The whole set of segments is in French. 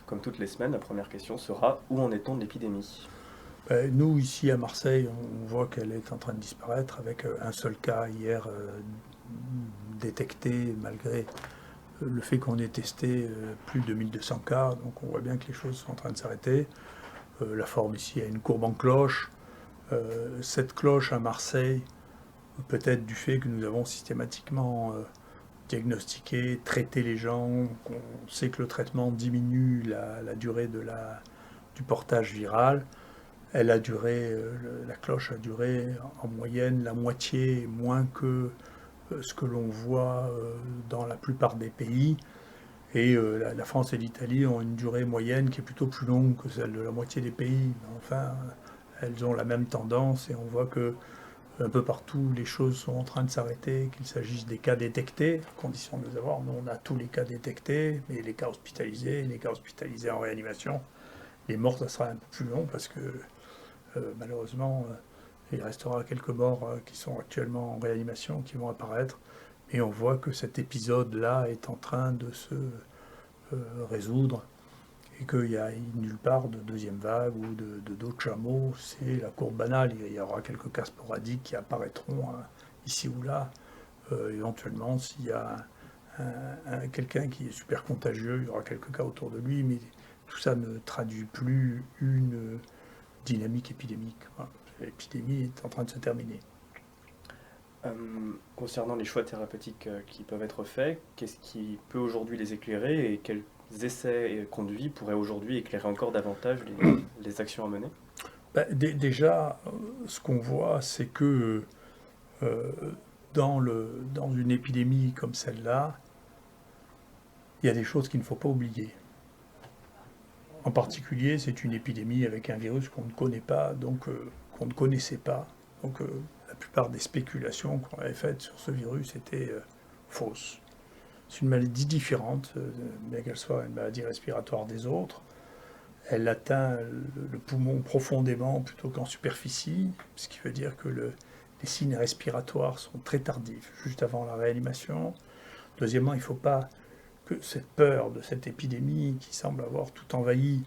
Comme toutes les semaines, la première question sera: où en est-on de l'épidémie? Nous, ici à Marseille, on voit qu'elle est en train de disparaître avec un seul cas hier détecté, malgré le fait qu'on ait testé plus de 1200 cas. Donc on voit bien que les choses sont en train de s'arrêter. La forme ici a une courbe en cloche. Cette cloche à Marseille, peut-être du fait que nous avons systématiquement diagnostiqué, traité les gens, qu'on sait que le traitement diminue la durée du portage viral. Elle a duré, la cloche a duré en moyenne la moitié moins que ce que l'on voit dans la plupart des pays. Et la France et l'Italie ont une durée moyenne qui est plutôt plus longue que celle de la moitié des pays. Mais enfin, elles ont la même tendance et on voit que un peu partout, les choses sont en train de s'arrêter, qu'il s'agisse des cas détectés, à condition de les avoir. Nous, on a tous les cas détectés, mais les cas hospitalisés, les cas hospitalisés en réanimation. Les morts, ça sera un peu plus long parce que malheureusement, il restera quelques morts qui sont actuellement en réanimation, qui vont apparaître. Et on voit que cet épisode-là est en train de se résoudre et qu'il n'y a nulle part de deuxième vague ou d'autres chameaux. C'est la courbe banale. Il y aura quelques cas sporadiques qui apparaîtront ici ou là. Éventuellement, s'il y a quelqu'un qui est super contagieux, il y aura quelques cas autour de lui, mais tout ça ne traduit plus une dynamique épidémique. Voilà. L'épidémie est en train de se terminer. Concernant les choix thérapeutiques qui peuvent être faits, qu'est-ce qui peut aujourd'hui les éclairer et quels essais et conduits pourraient aujourd'hui éclairer encore davantage les actions à mener? Déjà, ce qu'on voit, c'est que euh, dans une épidémie comme celle-là, il y a des choses qu'il ne faut pas oublier. En particulier, c'est une épidémie avec un virus qu'on ne connaît pas, donc qu'on ne connaissait pas. Donc la plupart des spéculations qu'on avait faites sur ce virus étaient fausses. C'est une maladie différente, bien qu'elle soit une maladie respiratoire des autres. Elle atteint le poumon profondément plutôt qu'en superficie, ce qui veut dire que les signes respiratoires sont très tardifs, juste avant la réanimation. Deuxièmement, il ne faut pas que cette peur de cette épidémie qui semble avoir tout envahi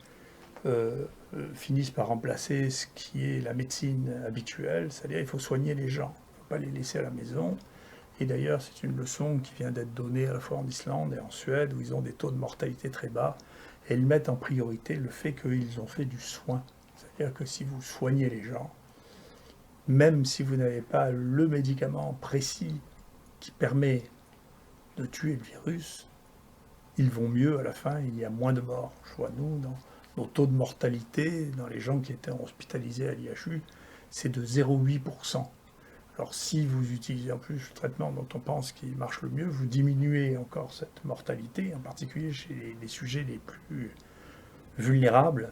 finisse par remplacer ce qui est la médecine habituelle, c'est-à-dire il faut soigner les gens, il ne faut pas les laisser à la maison. Et d'ailleurs, c'est une leçon qui vient d'être donnée à la fois en Islande et en Suède, où ils ont des taux de mortalité très bas, et ils mettent en priorité le fait qu'ils ont fait du soin. C'est-à-dire que si vous soignez les gens, même si vous n'avez pas le médicament précis qui permet de tuer le virus, ils vont mieux à la fin, il y a moins de morts. Je vois, nous, dans nos taux de mortalité, dans les gens qui étaient hospitalisés à l'IHU, c'est de 0,8%. Alors si vous utilisez en plus le traitement dont on pense qu'il marche le mieux, vous diminuez encore cette mortalité, en particulier chez les sujets les plus vulnérables.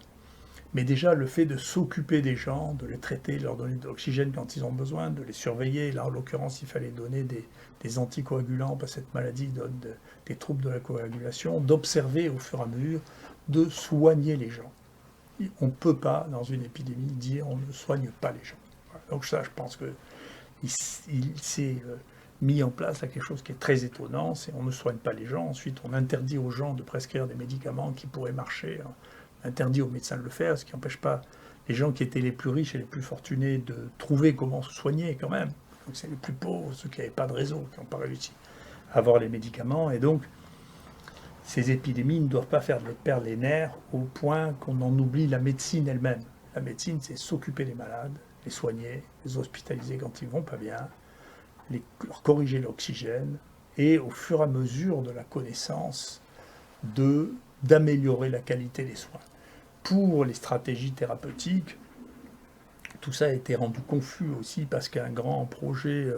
Mais déjà, le fait de s'occuper des gens, de les traiter, de leur donner de l'oxygène quand ils ont besoin, de les surveiller, là en l'occurrence, il fallait donner des anticoagulants, parce que cette maladie donne des troubles de la coagulation, d'observer au fur et à mesure, de soigner les gens. On ne peut pas, dans une épidémie, dire on ne soigne pas les gens. Voilà. Donc ça, je pense que il s'est mis en place là, quelque chose qui est très étonnant, c'est on ne soigne pas les gens, ensuite on interdit aux gens de prescrire des médicaments qui pourraient marcher, on interdit aux médecins de le faire, ce qui n'empêche pas les gens qui étaient les plus riches et les plus fortunés de trouver comment se soigner quand même. Donc c'est les plus pauvres, ceux qui n'avaient pas de réseau, qui n'ont pas réussi à avoir les médicaments, et donc ces épidémies ne doivent pas faire perdre les nerfs au point qu'on en oublie la médecine elle-même. La médecine, c'est s'occuper des malades, les soigner, les hospitaliser quand ils vont pas bien, leur corriger l'oxygène, et au fur et à mesure de la connaissance, d'améliorer la qualité des soins. Pour les stratégies thérapeutiques, tout ça a été rendu confus aussi parce qu'un grand projet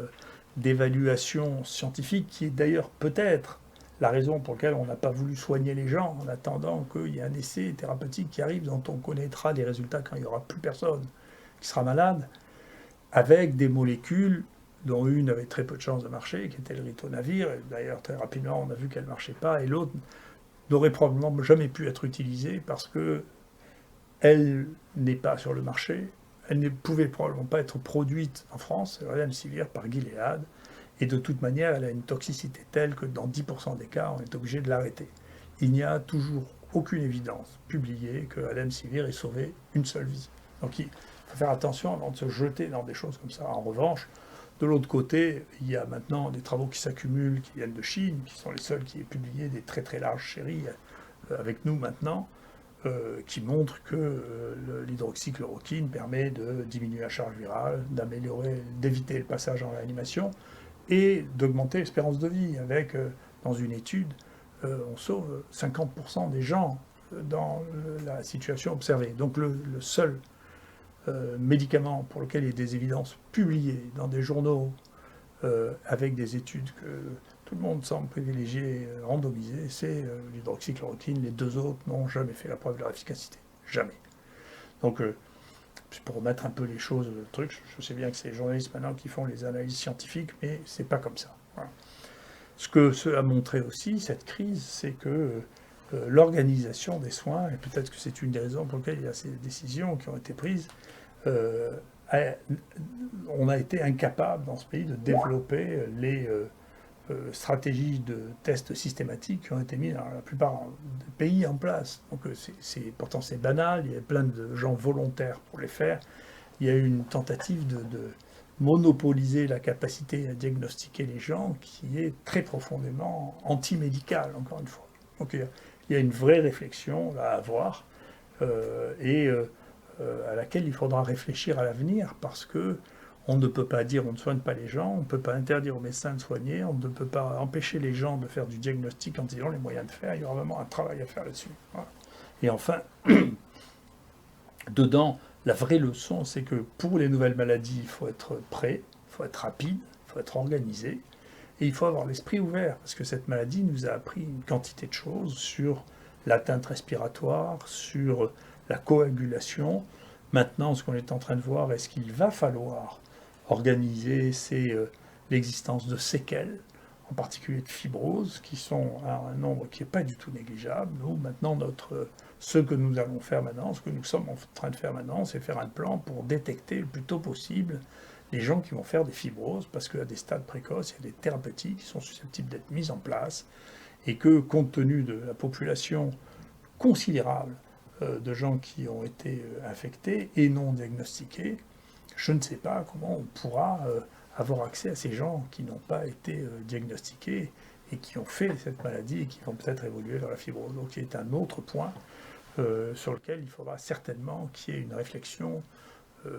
d'évaluation scientifique, qui est d'ailleurs peut-être la raison pour laquelle on n'a pas voulu soigner les gens en attendant qu'il y ait un essai thérapeutique qui arrive dont on connaîtra les résultats quand il n'y aura plus personne qui sera malade, avec des molécules dont une avait très peu de chances de marcher, qui était le ritonavir, et d'ailleurs très rapidement on a vu qu'elle ne marchait pas, et l'autre n'aurait probablement jamais pu être utilisée parce que elle n'est pas sur le marché, elle ne pouvait probablement pas être produite en France, c'est Remdesivir par Gilead, et de toute manière elle a une toxicité telle que dans 10% des cas on est obligé de l'arrêter. Il n'y a toujours aucune évidence publiée que Alem-Sivir ait sauvé une seule vie. Donc il faut faire attention avant de se jeter dans des choses comme ça. En revanche, de l'autre côté, il y a maintenant des travaux qui s'accumulent, qui viennent de Chine, qui sont les seuls qui aient publié des très très larges séries avec nous maintenant, qui montrent que l'hydroxychloroquine permet de diminuer la charge virale, d'éviter le passage en réanimation et d'augmenter l'espérance de vie. Avec, dans une étude, on sauve 50% des gens dans la situation observée. Donc le seul médicament pour lequel il y a des évidences publiées dans des journaux avec des études que tout le monde semble privilégier, randomiser, c'est l'hydroxychloroquine. Les deux autres n'ont jamais fait la preuve de leur efficacité. Jamais. Donc, pour remettre un peu les choses, le truc, je sais bien que c'est les journalistes maintenant qui font les analyses scientifiques, mais c'est pas comme ça. Voilà. Ce que cela a montré aussi, cette crise, c'est que l'organisation des soins, et peut-être que c'est une des raisons pour lesquelles il y a ces décisions qui ont été prises, on a été incapable dans ce pays de développer les stratégies de tests systématiques qui ont été mises dans la plupart des pays en place. Donc pourtant c'est banal, il y a plein de gens volontaires pour les faire. Il y a eu une tentative de monopoliser la capacité à diagnostiquer les gens qui est très profondément anti-médicale, encore une fois. Donc il y a une vraie réflexion là, à avoir à laquelle il faudra réfléchir à l'avenir, parce que on ne peut pas dire on ne soigne pas les gens, on ne peut pas interdire aux médecins de soigner, on ne peut pas empêcher les gens de faire du diagnostic quand ils ont les moyens de faire. Il y aura vraiment un travail à faire là-dessus. Voilà. Et enfin, dedans, la vraie leçon, c'est que pour les nouvelles maladies, il faut être prêt, il faut être rapide, il faut être organisé, et il faut avoir l'esprit ouvert, parce que cette maladie nous a appris une quantité de choses sur l'atteinte respiratoire, sur la coagulation. Maintenant, ce qu'on est en train de voir, est-ce qu'il va falloir organiser, c'est l'existence de séquelles, en particulier de fibroses, qui sont un nombre qui n'est pas du tout négligeable. Nous, maintenant, ce que nous allons faire maintenant, ce que nous sommes en train de faire maintenant, c'est faire un plan pour détecter le plus tôt possible les gens qui vont faire des fibroses, parce qu'à des stades précoces, il y a des thérapeutiques qui sont susceptibles d'être mises en place, et que, compte tenu de la population considérable de gens qui ont été infectés et non diagnostiqués, je ne sais pas comment on pourra avoir accès à ces gens qui n'ont pas été diagnostiqués et qui ont fait cette maladie et qui vont peut-être évoluer vers la fibrose. Donc c'est un autre point sur lequel il faudra certainement qu'il y ait une réflexion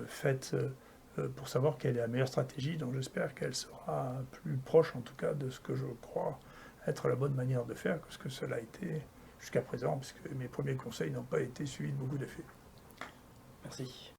faite pour savoir quelle est la meilleure stratégie. Donc j'espère qu'elle sera plus proche en tout cas de ce que je crois être la bonne manière de faire que ce que cela a été jusqu'à présent, puisque mes premiers conseils n'ont pas été suivis de beaucoup d'effets. Merci.